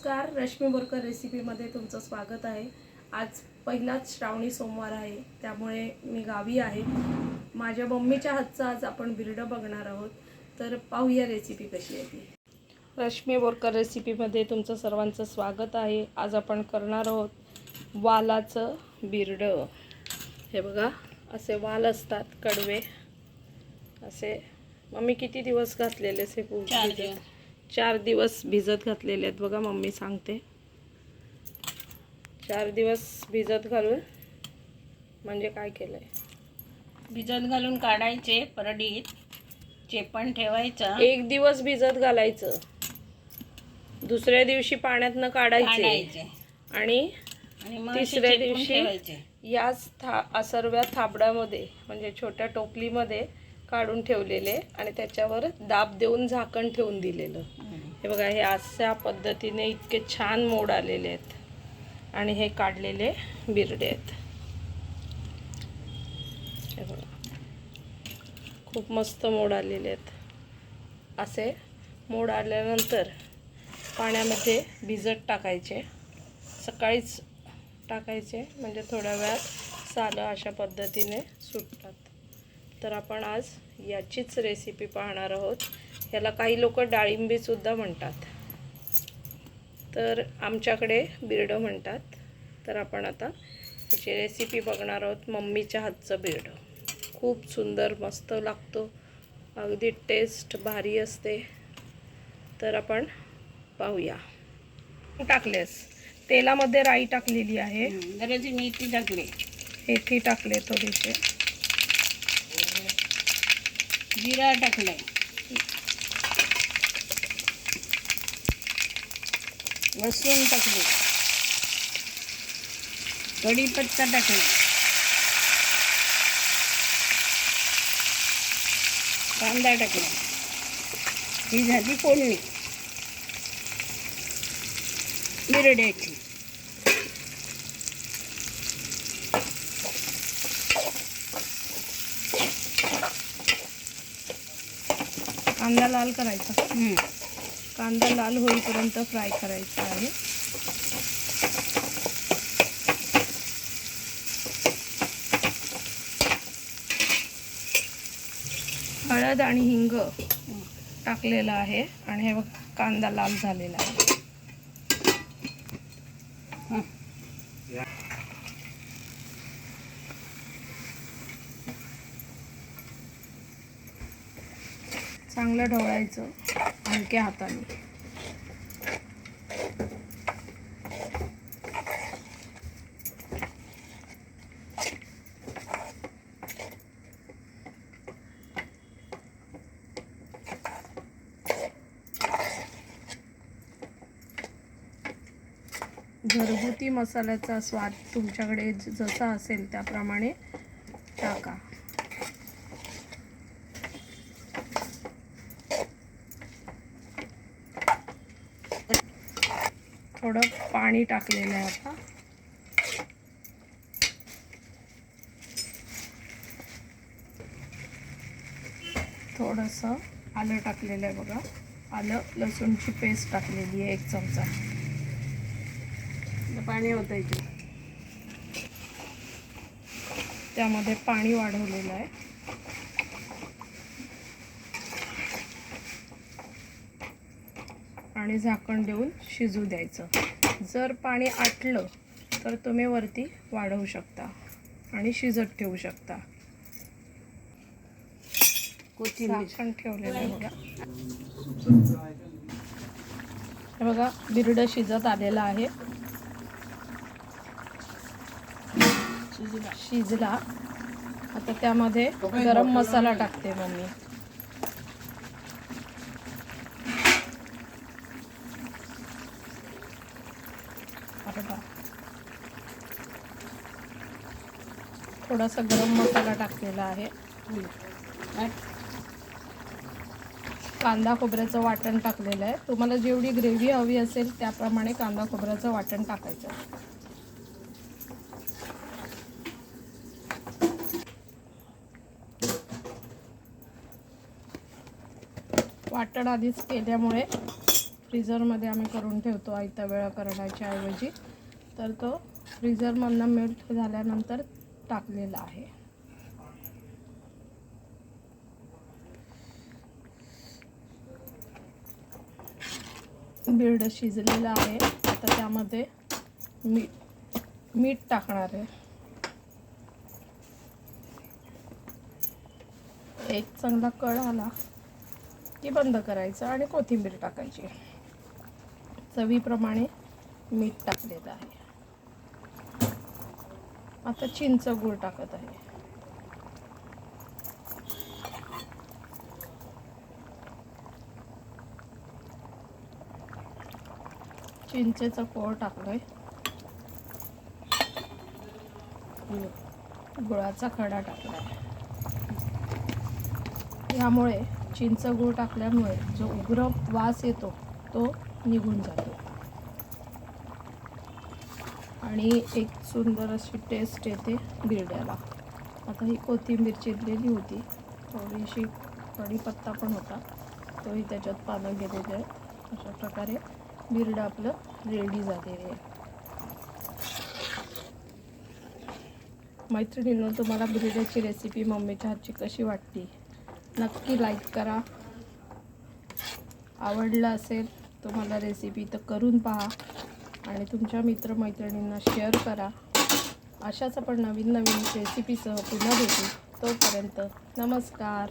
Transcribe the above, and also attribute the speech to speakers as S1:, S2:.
S1: नमस्कार, रश्मी बोरकर रेसिपीमध्ये तुमचं स्वागत आहे। आज पहिलाच श्रावणी सोमवार आहे, त्यामुळे मी गावी आहे। माझ्या मम्मीच्या हातचं आज आपण बिरडं बघणार आहोत, तर पाहूया रेसिपी कशी आहे ती। रश्मी बोरकर रेसिपीमध्ये तुमचं सर्वांचं स्वागत आहे। आज आपण करणार आहोत वालाचं बिरडं। हे बघा, असे वाल असतात कडवे असे। मम्मी किती दिवस घातलेले से पूर्ण? 4 दिवस भिजत घातलेले आहेत बघा, मम्मी सांगते 4 दिवस भिजत घालून म्हणजे काय केलंय,
S2: भिजत घालून काढायचे, परडीत चेपण ठेवायचं,
S1: 1 दिवस भिजत घालायचं, दुसऱ्या दिवशी पाण्यातनं काढायचे आणि तिसऱ्या दिवशी याच सर्व थाबड्यामध्ये म्हणजे छोट्या टोपलीमध्ये काढून ठेवलेले आणि त्याच्यावर दाब देऊन झाकण ठेवून दिलेलं। हे बघा, हे अशा पद्धतीने इतके छान मोड आलेले आहेत आणि हे काढलेले बिरडे आहेत। हे बघा, खूप मस्त मोड आलेले आहेत। असे मोड आल्यानंतर पाण्यामध्ये भिजत टाकायचे, सकाळीच टाकायचे म्हणजे थोड्या वेळात सालं अशा पद्धतीने सुटतात। तर आपण आज याचीच रेसिपी पाहणार आहोत। याला काही लोक डाळिंबीसुद्धा म्हणतात, तर आमच्याकडे बिरडं म्हणतात। तर आपण आता याची रेसिपी बघणार आहोत। मम्मीच्या हातचं बिरडं खूप सुंदर मस्त लागतो, अगदी टेस्ट भारी असते। तर आपण पाहूया। टाकलेस तेलामध्ये राई टाकलेली आहे,
S2: जराशी मेथी टाकली,
S1: मेथी टाकले, थोडीशी
S2: जिरा टाकलाय, लसूण टाकले, कढीपत्ता टाकला, कांदा टाकला। ही झाली फोडणी बिरड्याची।
S1: कांदा लाल करायचा, कांदा लाल होईपर्यंत फ्राय करायचा आहे। हळद आणि हिंग टाकलेला आहे आणि हे बघा, कांदा लाल झालेला आहे। चांगलं ढवळायचं हलक्या हाताने। घरगुती मसाल्याचा स्वाद तुमच्याकडे जसा असेल त्याप्रमाणे टाका। थोडं पाणी टाकलेलं आहे आता। थोडंसं आलं टाकलेलं आहे बघा, आलं लसूणची पेस्ट टाकलेली आहे 1 चमचा।
S2: पाणी ओतायचं,
S1: त्यामध्ये पाणी वाढवलेलं आहे आणि झाकण देऊन शिजू द्यायचं। जर पाणी आटलं तर तुम्ही वरती वाढवू शकता आणि शिजत ठेवू शकता। झाकण ठेवलेलं आहे बघा। हे बघा, बिरडं शिजत आलेलं आहे, शिजला। आता त्यामध्ये गरम मसाला टाकते मम्मी। थोडासा गरम मसाला टाकलेला आहे, कांदा खोबऱ्याचं वाटण टाकलेलं आहे। तुम्हाला जेवढी ग्रेव्ही हवी असेल त्याप्रमाणे कांदा खोबऱ्याचं वाटण टाकायचं। वाटण आधीच केल्यामुळे फ्रीझरमध्ये आम्ही करून ठेवतो आयत्या वेळा करण्याच्या ऐवजी, तर तो फ्रीझरमधनं मेल्ट झाल्यानंतर टाकलेला आहे. बिरड शिजलेला आहे. आता त्यामध्ये मीठ टाकणार आहे. एक चांगला कळ आला की बंद करायचं आणि कोथिंबीर टाकायची. चवीप्रमाणे मीठ टाकलेलं आहे. आता चिंच गूळ टाकत आहे. चिंचेचा कोळ टाकलाय. गुळाचा खडा टाकलाय. यामुळे चिंच गूळ टाकल्यामुळे जो उग्र वास येतो तो निघून जातो आणि एक सुंदर अशी टेस्ट येते बिरड्याला. आता ही कोथिंबीर चिरलेली होती, थोडीशी कढीपत्ता पण होता, तोही त्याच्यात पानं गेलेले आहेत. अशा प्रकारे बिरडं आपलं रेडी झालेले आहे. मैत्रिणींनो, तुम्हाला बिरड्याची रेसिपी मम्मीच्या हातची कशी वाटली नक्की लाईक करा. आवडलं असेल तुम्हाला रेसिपी तर करून पहा आणि तुमच्या मित्रमैत्रिणींना शेअर करा. अशाच आपण नवीन नवीन रेसिपीसह पुन्हा भेटू. तोपर्यंत नमस्कार.